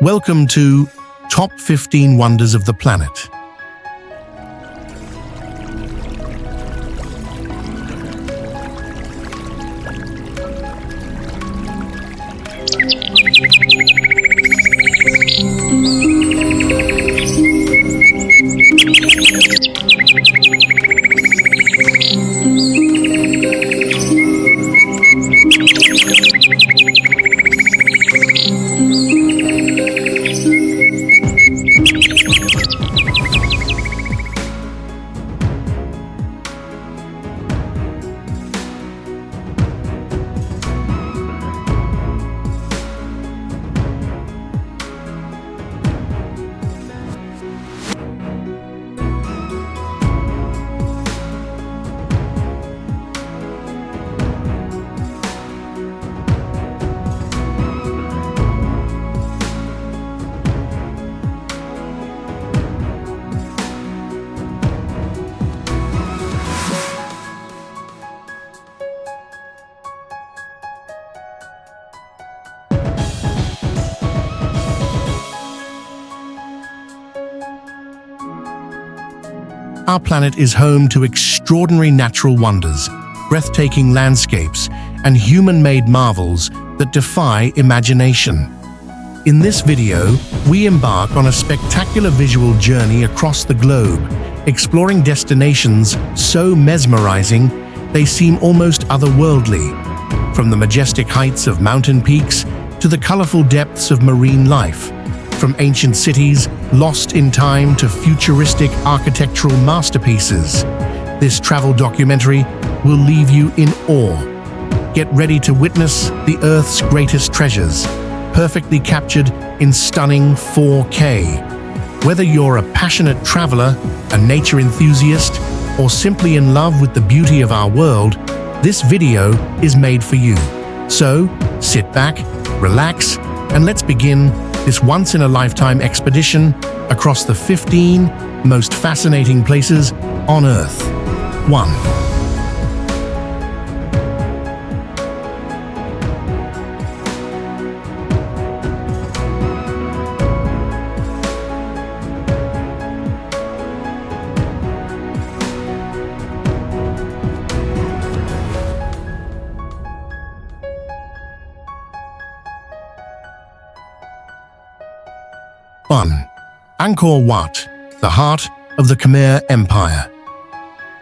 Welcome to Top 15 Wonders of the Planet. Our planet is home to extraordinary natural wonders, breathtaking landscapes, and human-made marvels that defy imagination. In this video, we embark on a spectacular visual journey across the globe, exploring destinations so mesmerizing they seem almost otherworldly. From the majestic heights of mountain peaks to the colorful depths of marine life, from ancient cities lost in time to futuristic architectural masterpieces, this travel documentary will leave you in awe. Get ready to witness the Earth's greatest treasures, perfectly captured in stunning 4K. Whether you're a passionate traveler, a nature enthusiast, or simply in love with the beauty of our world, this video is made for you. So, sit back, relax, and let's begin this once-in-a-lifetime expedition across the 15 most fascinating places on Earth. 1. Angkor Wat, the heart of the Khmer Empire.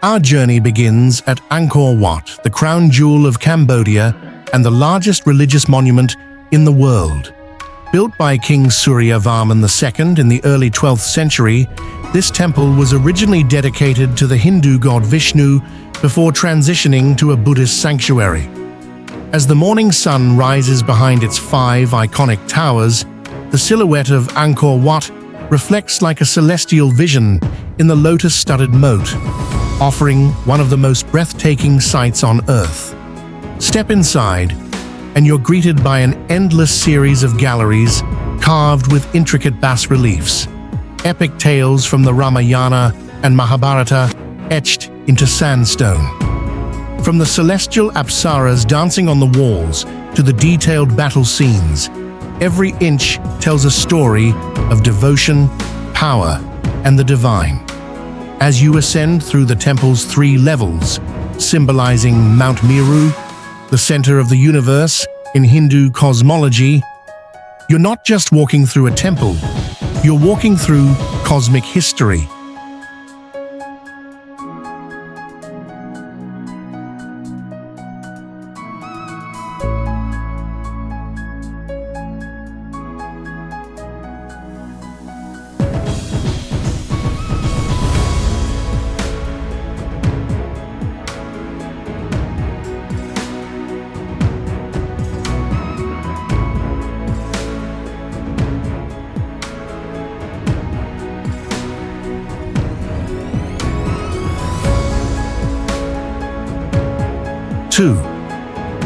Our journey begins at Angkor Wat, the crown jewel of Cambodia and the largest religious monument in the world. Built by King Surya Varman II in the early 12th century, this temple was originally dedicated to the Hindu god Vishnu before transitioning to a Buddhist sanctuary. As the morning sun rises behind its 5 iconic towers, the silhouette of Angkor Wat reflects like a celestial vision in the lotus-studded moat, offering one of the most breathtaking sights on Earth. Step inside, and you're greeted by an endless series of galleries carved with intricate bas-reliefs, epic tales from the Ramayana and Mahabharata etched into sandstone. From the celestial apsaras dancing on the walls to the detailed battle scenes, every inch tells a story of devotion, power, and the divine. As you ascend through the temple's 3 levels, symbolizing Mount Meru, the center of the universe in Hindu cosmology, you're not just walking through a temple, you're walking through cosmic history.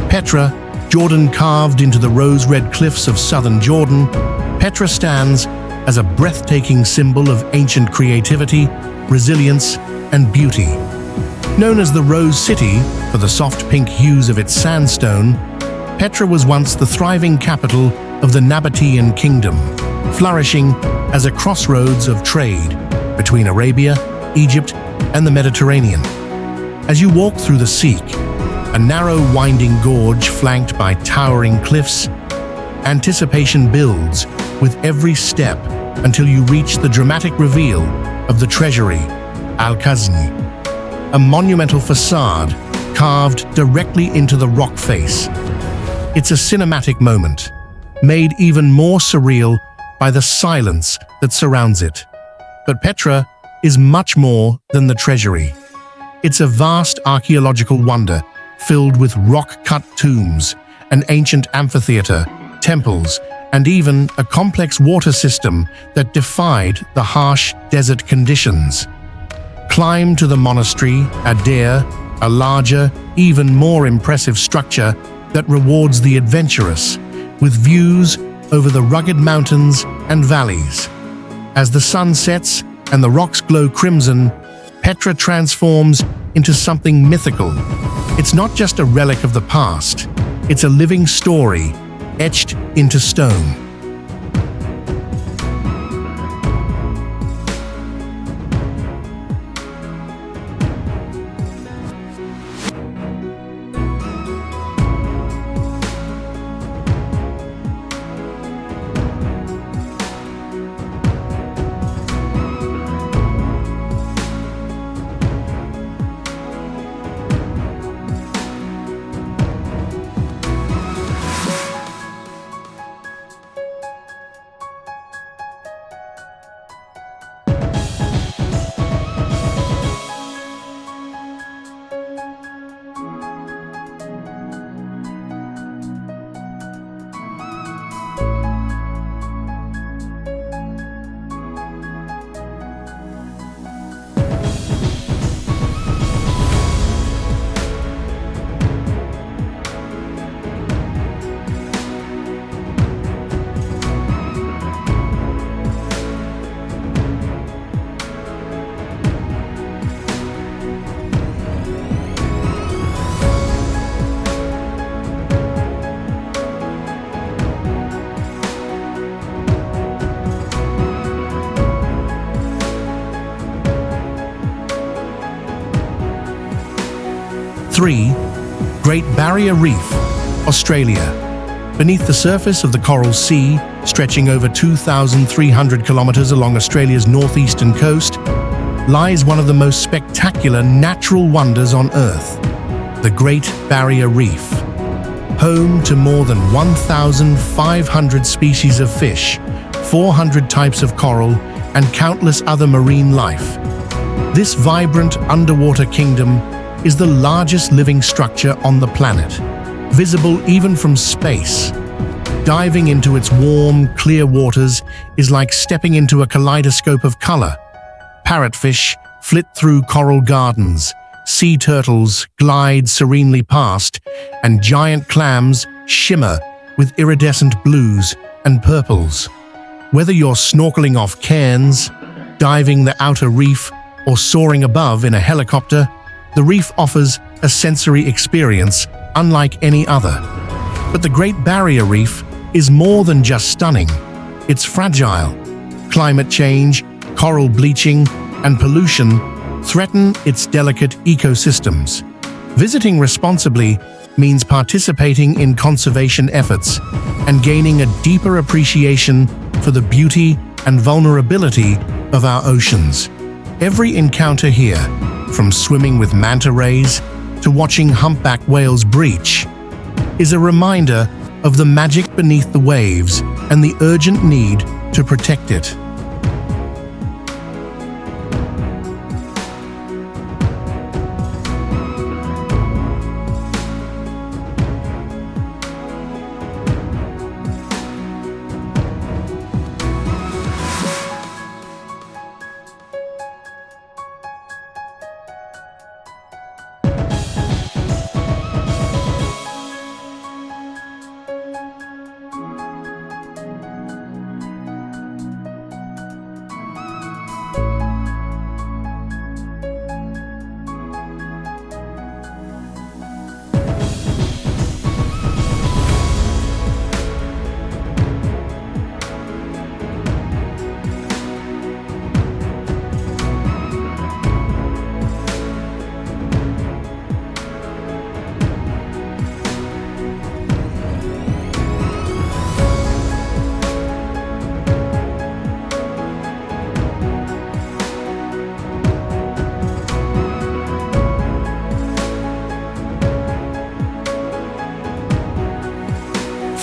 Petra, Jordan carved into the rose-red cliffs of southern Jordan, Petra stands as a breathtaking symbol of ancient creativity, resilience, and beauty. Known as the Rose City for the soft pink hues of its sandstone, Petra was once the thriving capital of the Nabatean kingdom, flourishing as a crossroads of trade between Arabia, Egypt, and the Mediterranean. As you walk through the Sikh, a narrow winding gorge flanked by towering cliffs, anticipation builds with every step until you reach the dramatic reveal of the treasury, Al-Khazni, a monumental facade carved directly into the rock face. It's a cinematic moment, made even more surreal by the silence that surrounds it. But Petra is much more than the treasury. It's a vast archaeological wonder filled with rock-cut tombs, an ancient amphitheater, temples, and even a complex water system that defied the harsh desert conditions. Climb to the monastery, Adair, a larger, even more impressive structure that rewards the adventurous, with views over the rugged mountains and valleys. As the sun sets and the rocks glow crimson, Petra transforms into something mythical. It's not just a relic of the past, it's a living story etched into stone. Three, Great Barrier Reef, Australia. Beneath the surface of the Coral Sea, stretching over 2,300 kilometers along Australia's northeastern coast, lies one of the most spectacular natural wonders on Earth, the Great Barrier Reef. Home to more than 1,500 species of fish, 400 types of coral, and countless other marine life. This vibrant underwater kingdom is the largest living structure on the planet, visible even from space. Diving into its warm, clear waters is like stepping into a kaleidoscope of color. Parrotfish flit through coral gardens, sea turtles glide serenely past, and giant clams shimmer with iridescent blues and purples. Whether you're snorkeling off cairns, diving the outer reef, or soaring above in a helicopter, the reef offers a sensory experience unlike any other. But the Great Barrier Reef is more than just stunning. It's fragile. Climate change, coral bleaching, and pollution threaten its delicate ecosystems. Visiting responsibly means participating in conservation efforts and gaining a deeper appreciation for the beauty and vulnerability of our oceans. Every encounter here, from swimming with manta rays to watching humpback whales breach, is a reminder of the magic beneath the waves and the urgent need to protect it.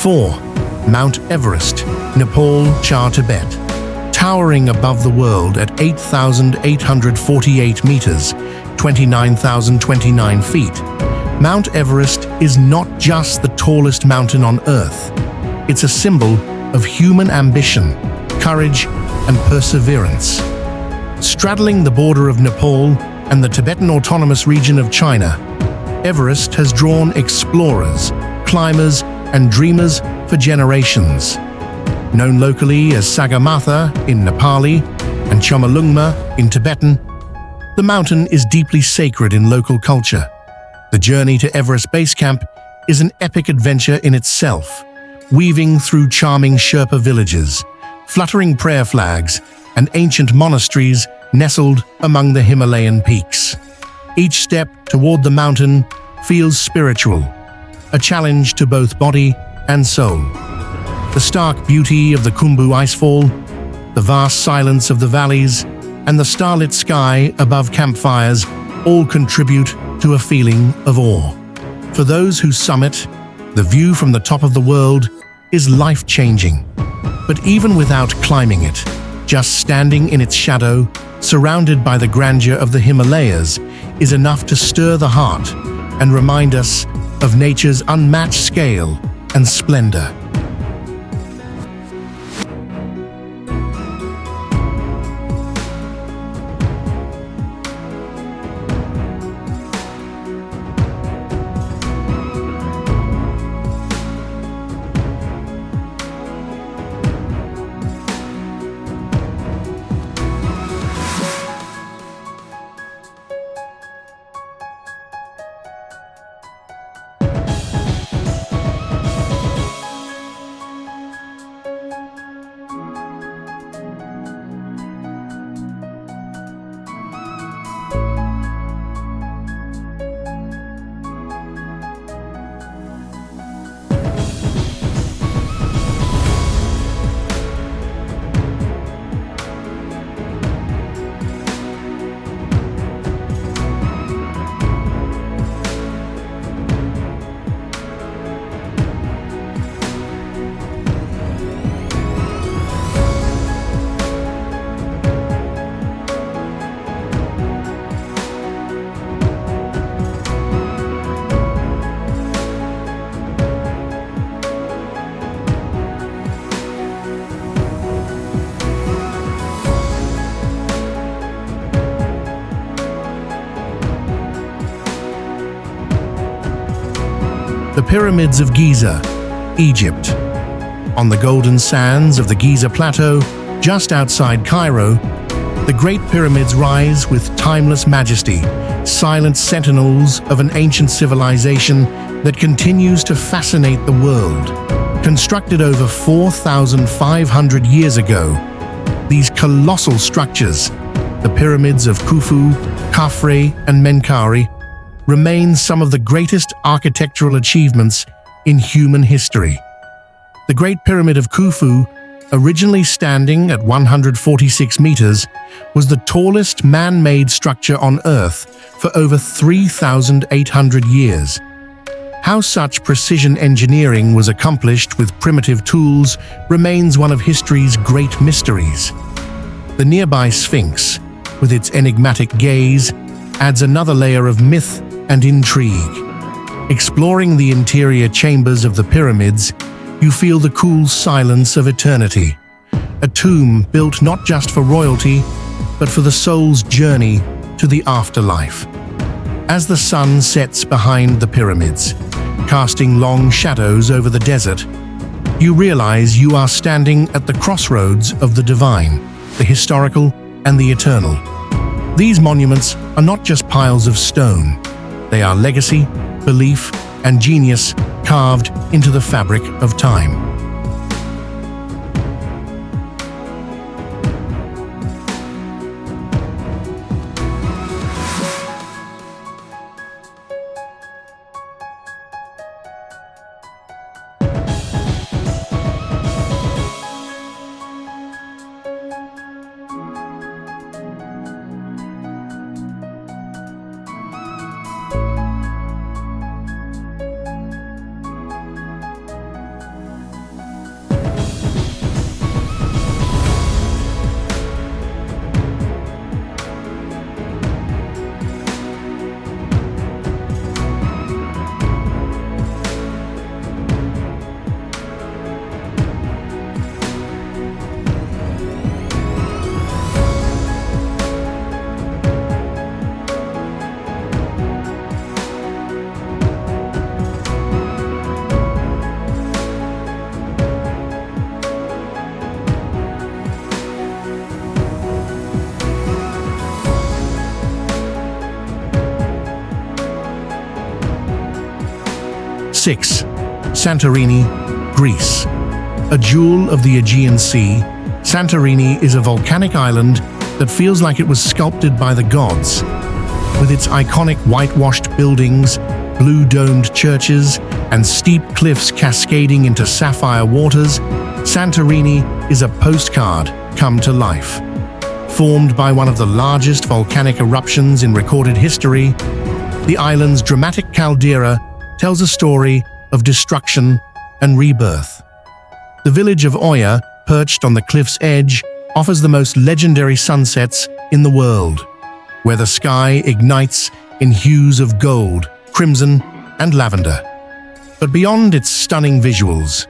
4. Mount Everest, Nepal, Tibet. Towering above the world at 8,848 meters, 29,029 feet, Mount Everest is not just the tallest mountain on Earth. It's a symbol of human ambition, courage, and perseverance. Straddling the border of Nepal and the Tibetan Autonomous Region of China, Everest has drawn explorers, climbers, and dreamers for generations. Known locally as Sagarmatha in Nepali and Chomolungma in Tibetan, the mountain is deeply sacred in local culture. The journey to Everest Base Camp is an epic adventure in itself, weaving through charming Sherpa villages, fluttering prayer flags, and ancient monasteries nestled among the Himalayan peaks. Each step toward the mountain feels spiritual, a challenge to both body and soul. The stark beauty of the Khumbu Icefall, the vast silence of the valleys, and the starlit sky above campfires all contribute to a feeling of awe. For those who summit, the view from the top of the world is life-changing. But even without climbing it, just standing in its shadow, surrounded by the grandeur of the Himalayas, is enough to stir the heart and remind us of nature's unmatched scale and splendor. The Pyramids of Giza, Egypt. On the golden sands of the Giza Plateau, just outside Cairo, the Great Pyramids rise with timeless majesty, silent sentinels of an ancient civilization that continues to fascinate the world. Constructed over 4,500 years ago, these colossal structures, the pyramids of Khufu, Khafre, and Menkaure, remain some of the greatest architectural achievements in human history. The Great Pyramid of Khufu, originally standing at 146 meters, was the tallest man-made structure on Earth for over 3,800 years. How such precision engineering was accomplished with primitive tools remains one of history's great mysteries. The nearby Sphinx, with its enigmatic gaze, adds another layer of myth and intrigue. Exploring the interior chambers of the pyramids, you feel the cool silence of eternity, a tomb built not just for royalty, but for the soul's journey to the afterlife. As the sun sets behind the pyramids, casting long shadows over the desert, you realize you are standing at the crossroads of the divine, the historical, and the eternal. These monuments are not just piles of stone. They are legacy, belief, and genius carved into the fabric of time. 6. Santorini, Greece. A jewel of the Aegean Sea, Santorini is a volcanic island that feels like it was sculpted by the gods. With its iconic whitewashed buildings, blue-domed churches, and steep cliffs cascading into sapphire waters, Santorini is a postcard come to life. Formed by one of the largest volcanic eruptions in recorded history, the island's dramatic caldera tells a story of destruction and rebirth. The village of Oya, perched on the cliff's edge, offers the most legendary sunsets in the world, where the sky ignites in hues of gold, crimson, and lavender. But beyond its stunning visuals,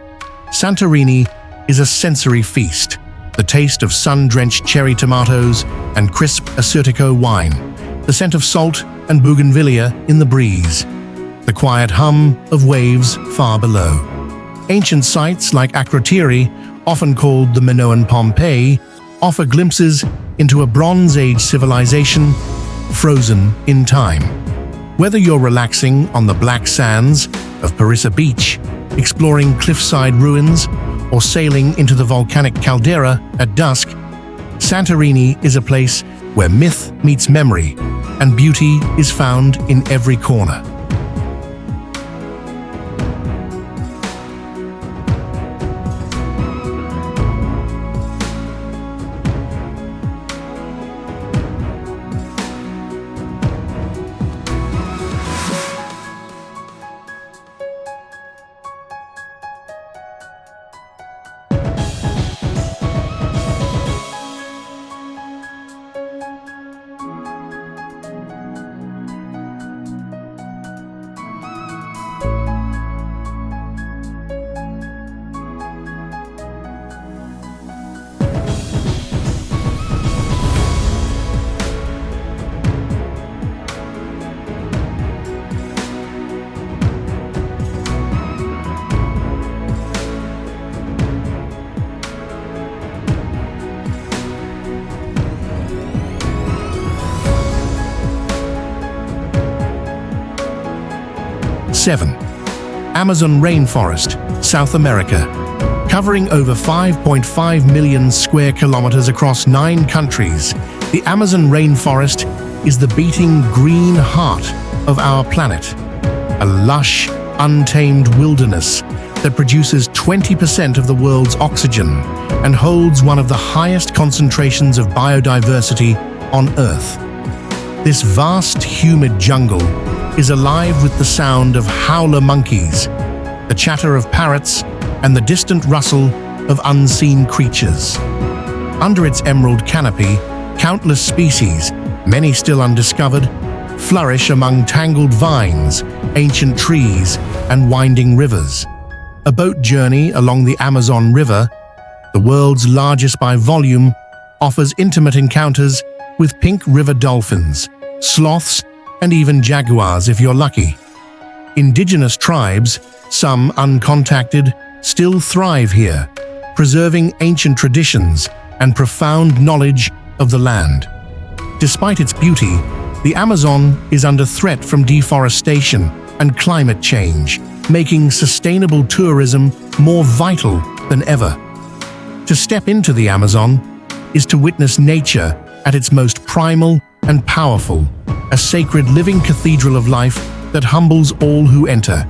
Santorini is a sensory feast. The taste of sun-drenched cherry tomatoes and crisp Assyrtiko wine, the scent of salt and bougainvillea in the breeze, the quiet hum of waves far below. Ancient sites like Akrotiri, often called the Minoan Pompeii, offer glimpses into a Bronze Age civilization frozen in time. Whether you're relaxing on the black sands of Parissa Beach, exploring cliffside ruins, or sailing into the volcanic caldera at dusk, Santorini is a place where myth meets memory and beauty is found in every corner. Seven. Amazon Rainforest, South America. Covering over 5.5 million square kilometers across 9 countries, the Amazon Rainforest is the beating green heart of our planet. A lush, untamed wilderness that produces 20% of the world's oxygen and holds one of the highest concentrations of biodiversity on Earth. This vast, humid jungle is alive with the sound of howler monkeys, the chatter of parrots, and the distant rustle of unseen creatures. Under its emerald canopy, countless species, many still undiscovered, flourish among tangled vines, ancient trees, and winding rivers. A boat journey along the Amazon River, the world's largest by volume, offers intimate encounters with pink river dolphins, sloths, and even jaguars if you're lucky. Indigenous tribes, some uncontacted, still thrive here, preserving ancient traditions and profound knowledge of the land. Despite its beauty, the Amazon is under threat from deforestation and climate change, making sustainable tourism more vital than ever. To step into the Amazon is to witness nature at its most primal and powerful, a sacred living cathedral of life that humbles all who enter.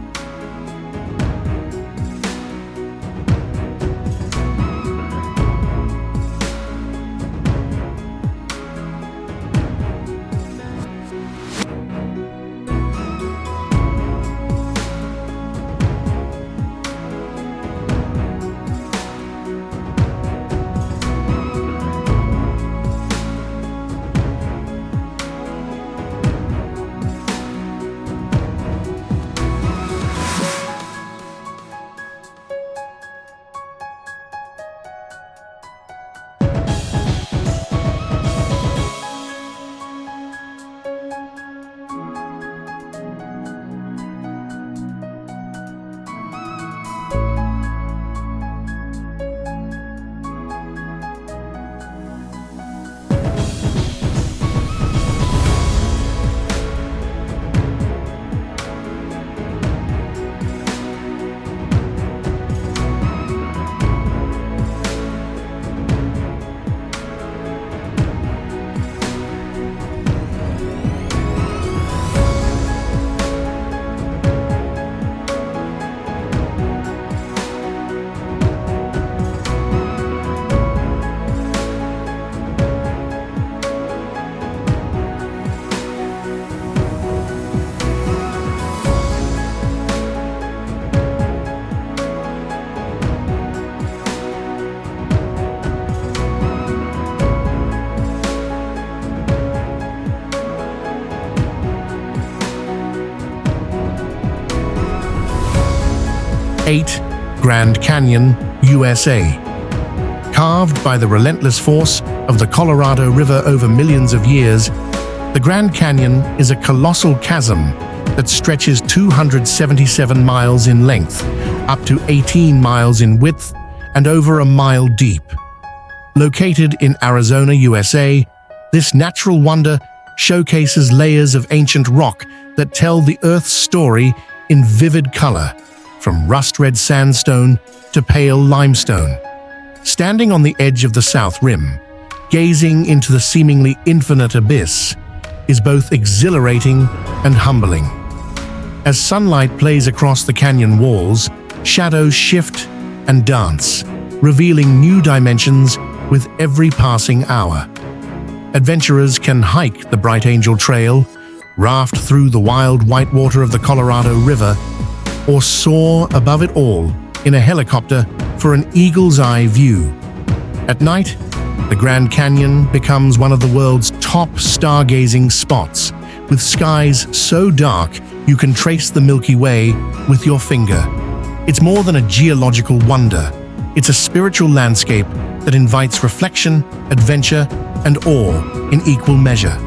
8. Grand Canyon, USA. Carved by the relentless force of the Colorado River over millions of years, the Grand Canyon is a colossal chasm that stretches 277 miles in length, up to 18 miles in width, and over a mile deep. Located in Arizona, USA, this natural wonder showcases layers of ancient rock that tell the Earth's story in vivid color, from rust-red sandstone to pale limestone. Standing on the edge of the South Rim, gazing into the seemingly infinite abyss, is both exhilarating and humbling. As sunlight plays across the canyon walls, shadows shift and dance, revealing new dimensions with every passing hour. Adventurers can hike the Bright Angel Trail, raft through the wild whitewater of the Colorado River, or soar above it all in a helicopter for an eagle's eye view. At night, the Grand Canyon becomes one of the world's top stargazing spots, with skies so dark you can trace the Milky Way with your finger. It's more than a geological wonder. It's a spiritual landscape that invites reflection, adventure, and awe in equal measure.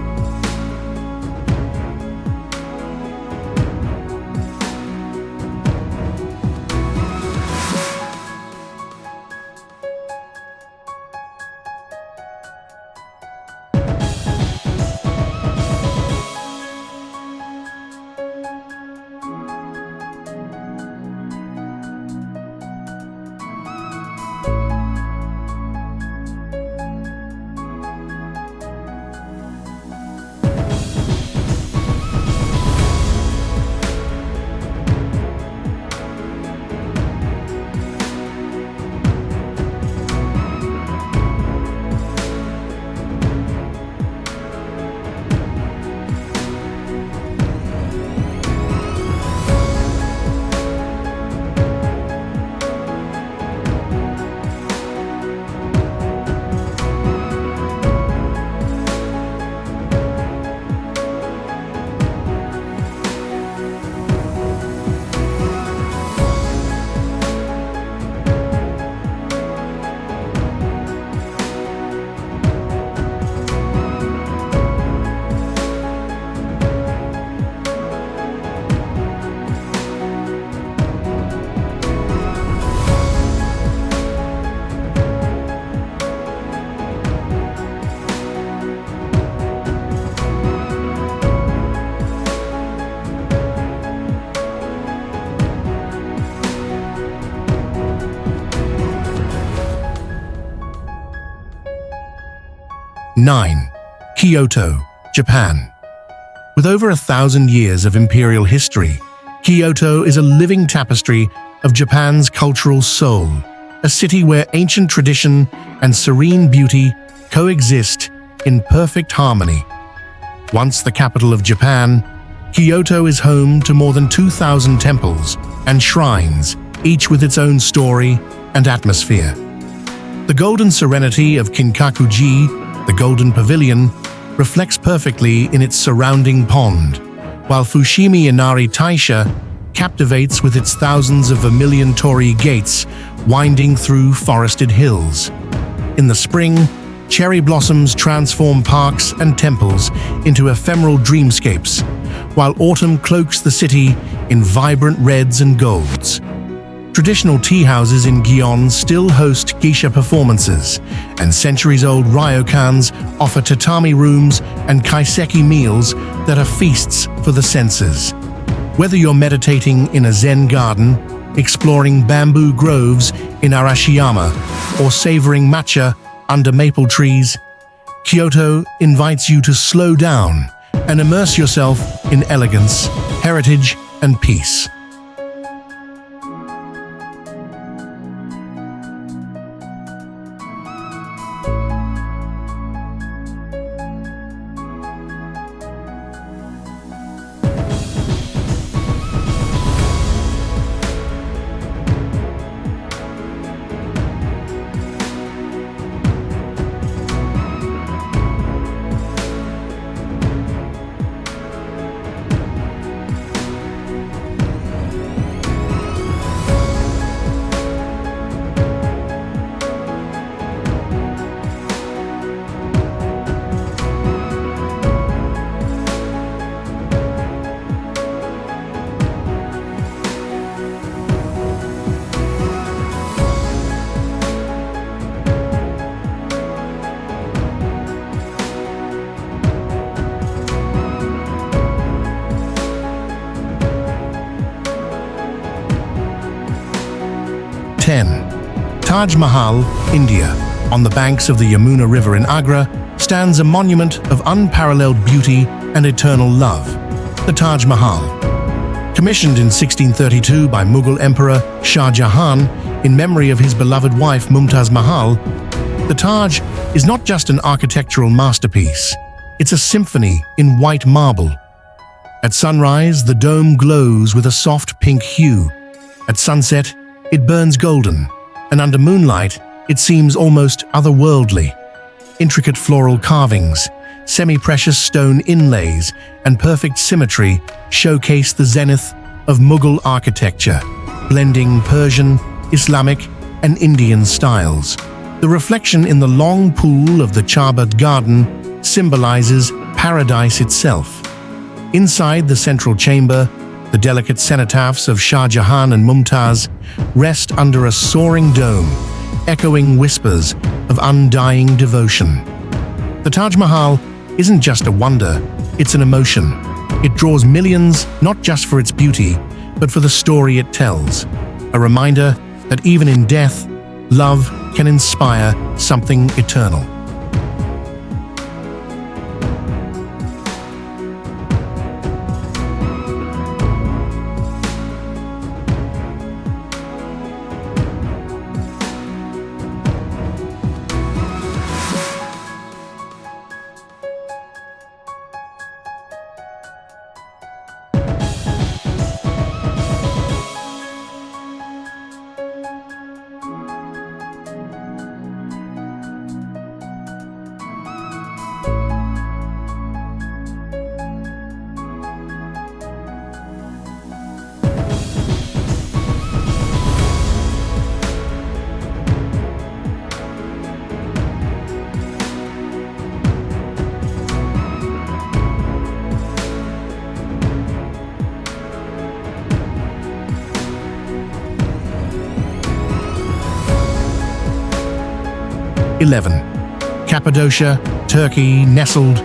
(9) Kyoto, Japan. With over 1,000 years of imperial history, Kyoto is a living tapestry of Japan's cultural soul, a city where ancient tradition and serene beauty coexist in perfect harmony. Once the capital of Japan, Kyoto is home to more than 2,000 temples and shrines, each with its own story and atmosphere. The golden serenity of Kinkaku-ji, the Golden Pavilion, reflects perfectly in its surrounding pond, while Fushimi Inari Taisha captivates with its thousands of vermilion torii gates winding through forested hills. In the spring, cherry blossoms transform parks and temples into ephemeral dreamscapes, while autumn cloaks the city in vibrant reds and golds. Traditional tea houses in Gion still host geisha performances, and centuries-old ryokans offer tatami rooms and kaiseki meals that are feasts for the senses. Whether you're meditating in a Zen garden, exploring bamboo groves in Arashiyama, or savoring matcha under maple trees, Kyoto invites you to slow down and immerse yourself in elegance, heritage, and peace. Taj Mahal, India. On the banks of the Yamuna River in Agra stands a monument of unparalleled beauty and eternal love, the Taj Mahal. Commissioned in 1632 by Mughal Emperor Shah Jahan in memory of his beloved wife Mumtaz Mahal, the Taj is not just an architectural masterpiece, it's a symphony in white marble. At sunrise, the dome glows with a soft pink hue. At sunset, it burns golden, and under moonlight, it seems almost otherworldly. Intricate floral carvings, semi-precious stone inlays, and perfect symmetry showcase the zenith of Mughal architecture, blending Persian, Islamic, and Indian styles. The reflection in the long pool of the Charbagh garden symbolizes paradise itself. Inside the central chamber, the delicate cenotaphs of Shah Jahan and Mumtaz rest under a soaring dome, echoing whispers of undying devotion. The Taj Mahal isn't just a wonder, it's an emotion. It draws millions not just for its beauty, but for the story it tells. A reminder that even in death, love can inspire something eternal. Cappadocia, Turkey. Nestled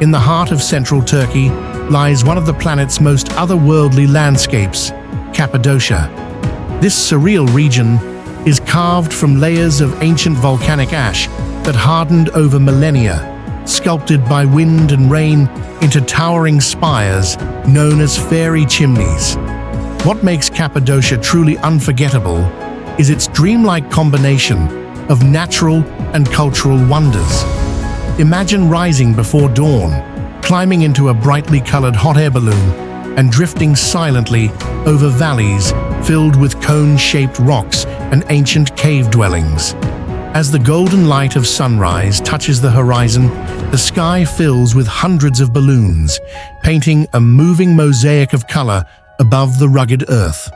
in the heart of central Turkey lies one of the planet's most otherworldly landscapes, Cappadocia. This surreal region is carved from layers of ancient volcanic ash that hardened over millennia, sculpted by wind and rain into towering spires known as fairy chimneys. What makes Cappadocia truly unforgettable is its dreamlike combination of natural and cultural wonders. Imagine rising before dawn, climbing into a brightly colored hot air balloon, and drifting silently over valleys filled with cone-shaped rocks and ancient cave dwellings. As the golden light of sunrise touches the horizon, the sky fills with hundreds of balloons, painting a moving mosaic of color above the rugged earth.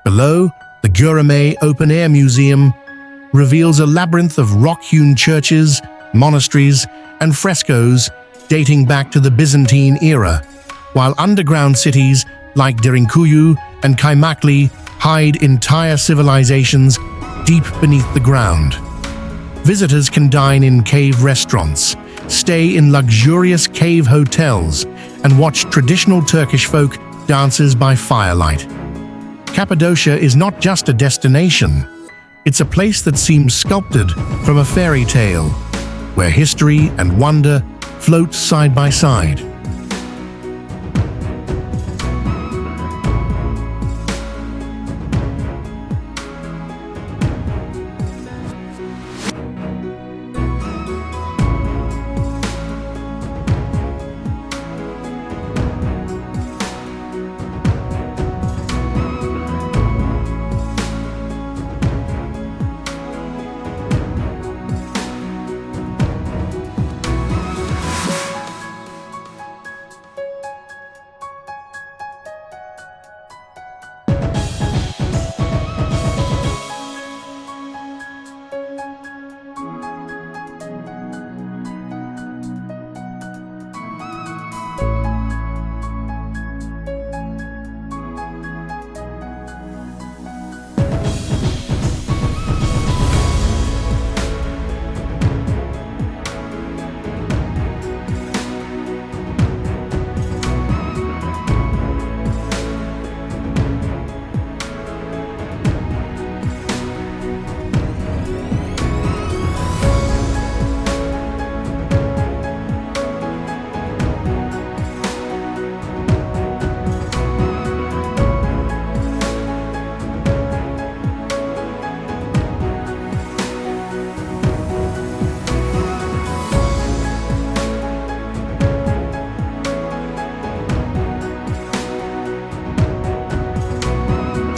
Below, the Göreme Open-Air Museum reveals a labyrinth of rock-hewn churches, monasteries, and frescoes dating back to the Byzantine era, while underground cities like Derinkuyu and Kaymakli hide entire civilizations deep beneath the ground. Visitors can dine in cave restaurants, stay in luxurious cave hotels, and watch traditional Turkish folk dances by firelight. Cappadocia is not just a destination. It's a place that seems sculpted from a fairy tale, where history and wonder float side by side.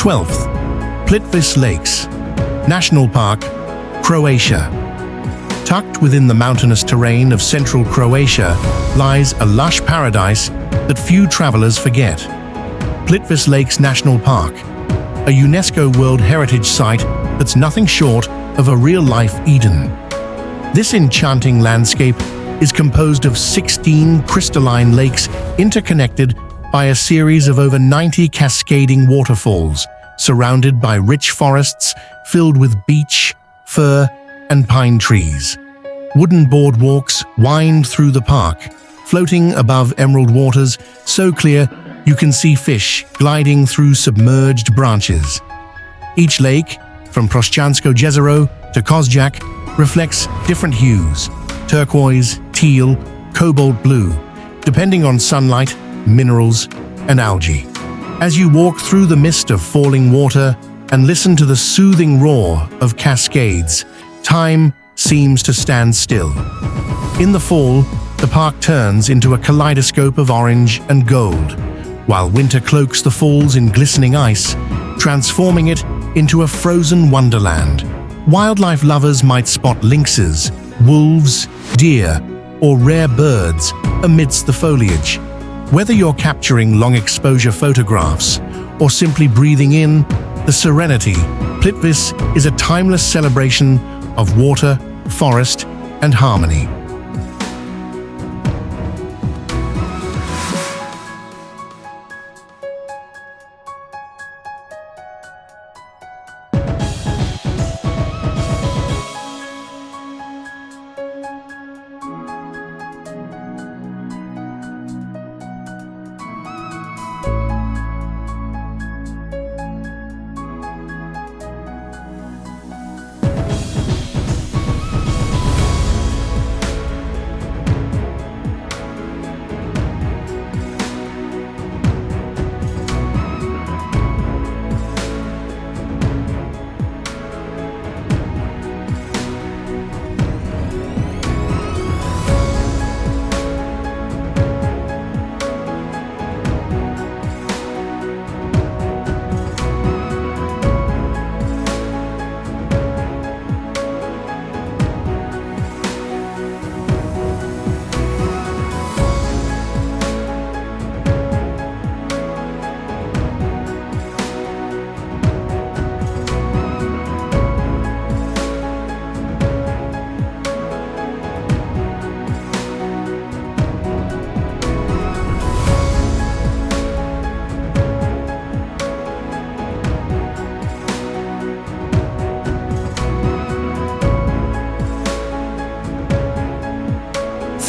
12th, Plitvice Lakes, National Park, Croatia. Tucked within the mountainous terrain of central Croatia lies a lush paradise that few travelers forget. Plitvice Lakes National Park, a UNESCO World Heritage Site that's nothing short of a real-life Eden. This enchanting landscape is composed of 16 crystalline lakes interconnected by a series of over 90 cascading waterfalls, surrounded by rich forests filled with beech, fir, and pine trees. Wooden boardwalks wind through the park, floating above emerald waters so clear you can see fish gliding through submerged branches. Each lake, from Prosciansko Jezero to Kozjak, reflects different hues: turquoise, teal, cobalt blue, depending on sunlight, minerals, and algae. As you walk through the mist of falling water and listen to the soothing roar of cascades, time seems to stand still. In the fall, the park turns into a kaleidoscope of orange and gold, while winter cloaks the falls in glistening ice, transforming it into a frozen wonderland. Wildlife lovers might spot lynxes, wolves, deer, or rare birds amidst the foliage. Whether you're capturing long-exposure photographs or simply breathing in the serenity, Plitvice is a timeless celebration of water, forest, and harmony.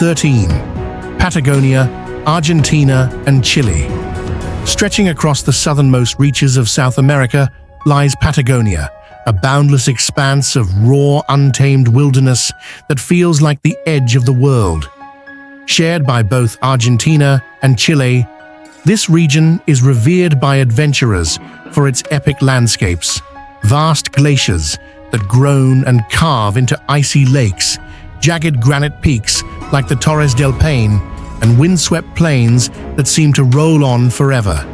(13) Patagonia, Argentina, and Chile. Stretching across the southernmost reaches of South America lies Patagonia, a boundless expanse of raw, untamed wilderness that feels like the edge of the world. Shared by both Argentina and Chile, this region is revered by adventurers for its epic landscapes, vast glaciers that groan and carve into icy lakes, jagged granite peaks like the Torres del Paine, and windswept plains that seem to roll on forever.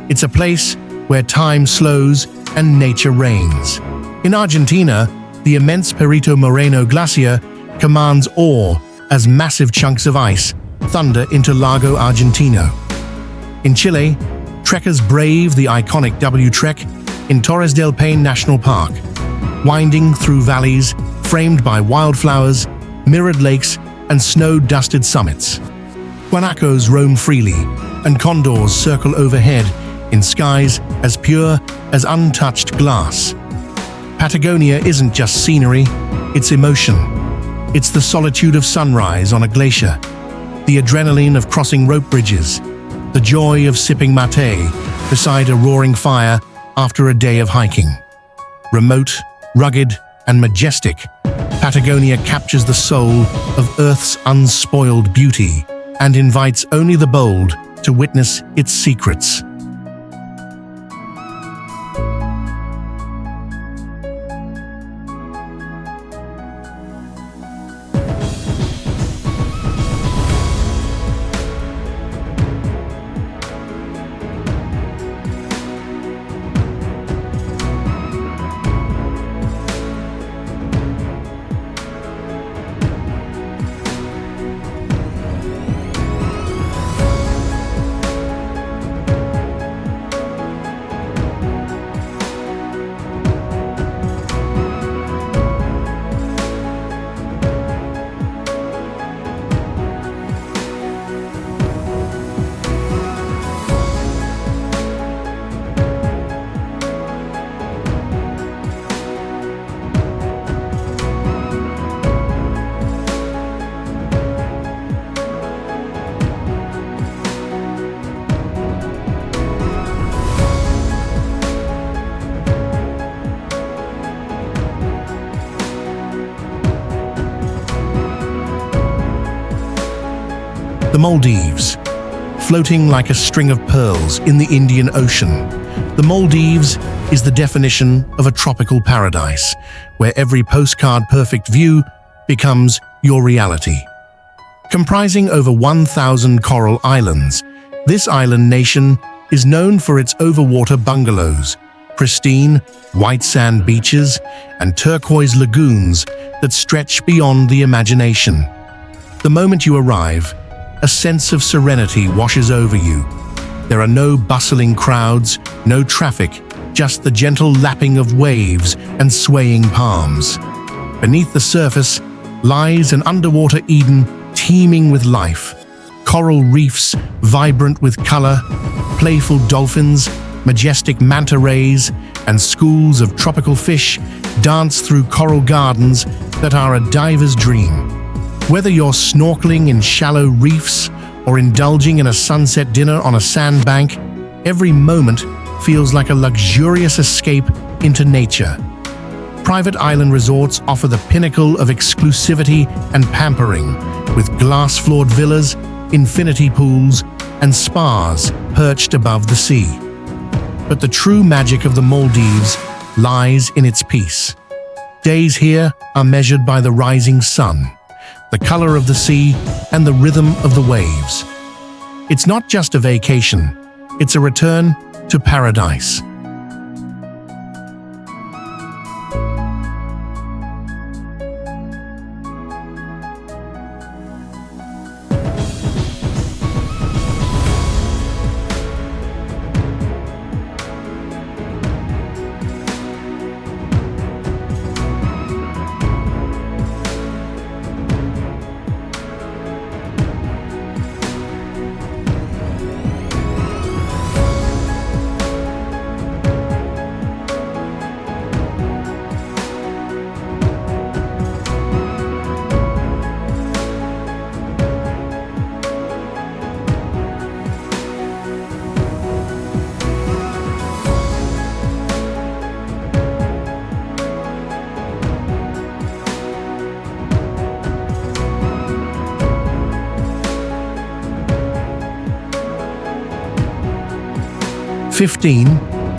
It's a place where time slows and nature reigns. In Argentina, the immense Perito Moreno glacier commands awe as massive chunks of ice thunder into Lago Argentino. In Chile, trekkers brave the iconic W Trek in Torres del Paine National Park, winding through valleys framed by wildflowers, mirrored lakes, and snow-dusted summits. Guanacos roam freely, and condors circle overhead in skies as pure as untouched glass. Patagonia isn't just scenery, it's emotion. It's the solitude of sunrise on a glacier, the adrenaline of crossing rope bridges, the joy of sipping mate beside a roaring fire after a day of hiking. Remote, rugged, and majestic, Patagonia captures the soul of Earth's unspoiled beauty and invites only the bold to witness its secrets. The Maldives. Floating like a string of pearls in the Indian Ocean, the Maldives is the definition of a tropical paradise, where every postcard-perfect view becomes your reality. Comprising over 1,000 coral islands, this island nation is known for its overwater bungalows, pristine, white sand beaches, and turquoise lagoons that stretch beyond the imagination. The moment you arrive, a sense of serenity washes over you. There are no bustling crowds, no traffic, just the gentle lapping of waves and swaying palms. Beneath the surface lies an underwater Eden teeming with life. Coral reefs vibrant with color, playful dolphins, majestic manta rays, and schools of tropical fish dance through coral gardens that are a diver's dream. Whether you're snorkeling in shallow reefs or indulging in a sunset dinner on a sandbank, every moment feels like a luxurious escape into nature. Private island resorts offer the pinnacle of exclusivity and pampering, with glass-floored villas, infinity pools, and spas perched above the sea. But the true magic of the Maldives lies in its peace. Days here are measured by the rising sun, the color of the sea, and the rhythm of the waves. It's not just a vacation, it's a return to paradise.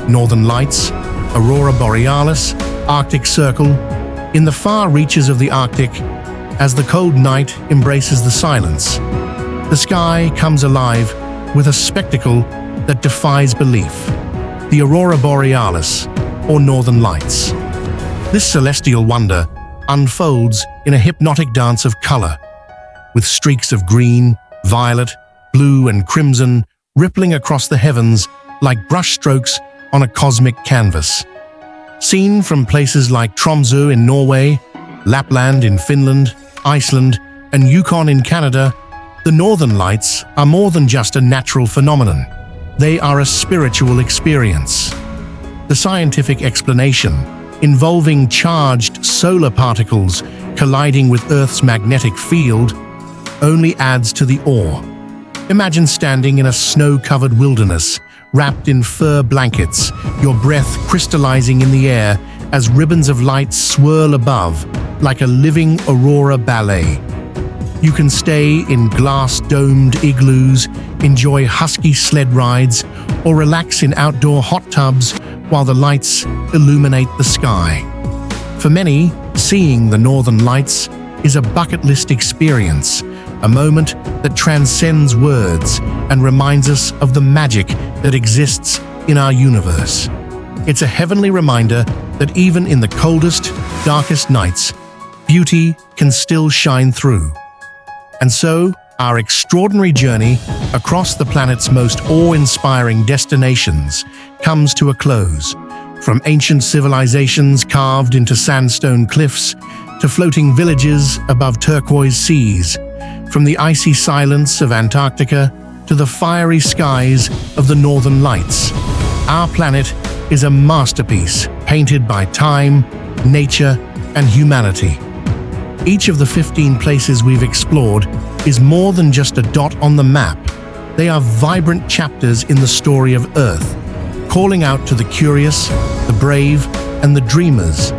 Northern Lights, Aurora Borealis, Arctic Circle. In the far reaches of the Arctic, as the cold night embraces the silence, the sky comes alive with a spectacle that defies belief. The Aurora Borealis, or Northern Lights. This celestial wonder unfolds in a hypnotic dance of color, with streaks of green, violet, blue, and crimson rippling across the heavens like brushstrokes on a cosmic canvas. Seen from places like Tromsø in Norway, Lapland in Finland, Iceland, and Yukon in Canada, the Northern Lights are more than just a natural phenomenon. They are a spiritual experience. The scientific explanation, involving charged solar particles colliding with Earth's magnetic field, only adds to the awe. Imagine standing in a snow-covered wilderness, wrapped in fur blankets, your breath crystallizing in the air as ribbons of light swirl above, like a living aurora ballet. You can stay in glass-domed igloos, enjoy husky sled rides, or relax in outdoor hot tubs while the lights illuminate the sky. For many, seeing the Northern Lights is a bucket list experience, a moment that transcends words and reminds us of the magic that exists in our universe. It's a heavenly reminder that even in the coldest, darkest nights, beauty can still shine through. And so, our extraordinary journey across the planet's most awe-inspiring destinations comes to a close. From ancient civilizations carved into sandstone cliffs to floating villages above turquoise seas, from the icy silence of Antarctica to the fiery skies of the Northern Lights, our planet is a masterpiece painted by time, nature, and humanity. Each of the 15 places we've explored is more than just a dot on the map. They are vibrant chapters in the story of Earth, calling out to the curious, the brave, and the dreamers.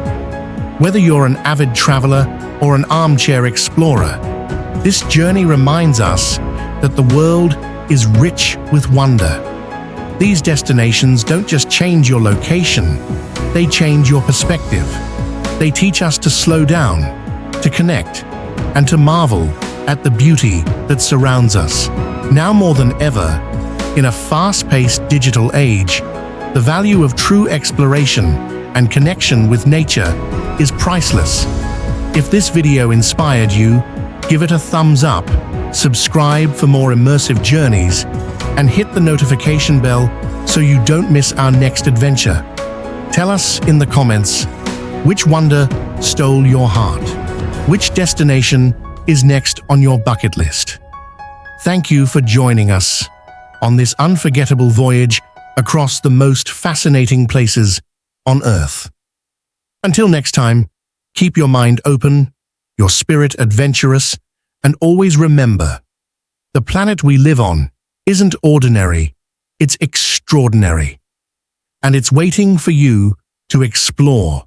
Whether you're an avid traveler or an armchair explorer, this journey reminds us that the world is rich with wonder. These destinations don't just change your location, they change your perspective. They teach us to slow down, to connect, and to marvel at the beauty that surrounds us. Now more than ever, in a fast-paced digital age, the value of true exploration and connection with nature is priceless. If this video inspired you, give it a thumbs up, subscribe for more immersive journeys, and hit the notification bell so you don't miss our next adventure. Tell us in the comments, which wonder stole your heart? Which destination is next on your bucket list? Thank you for joining us on this unforgettable voyage across the most fascinating places on Earth. Until next time, keep your mind open, your spirit adventurous, and always remember, the planet we live on isn't ordinary, it's extraordinary. And it's waiting for you to explore.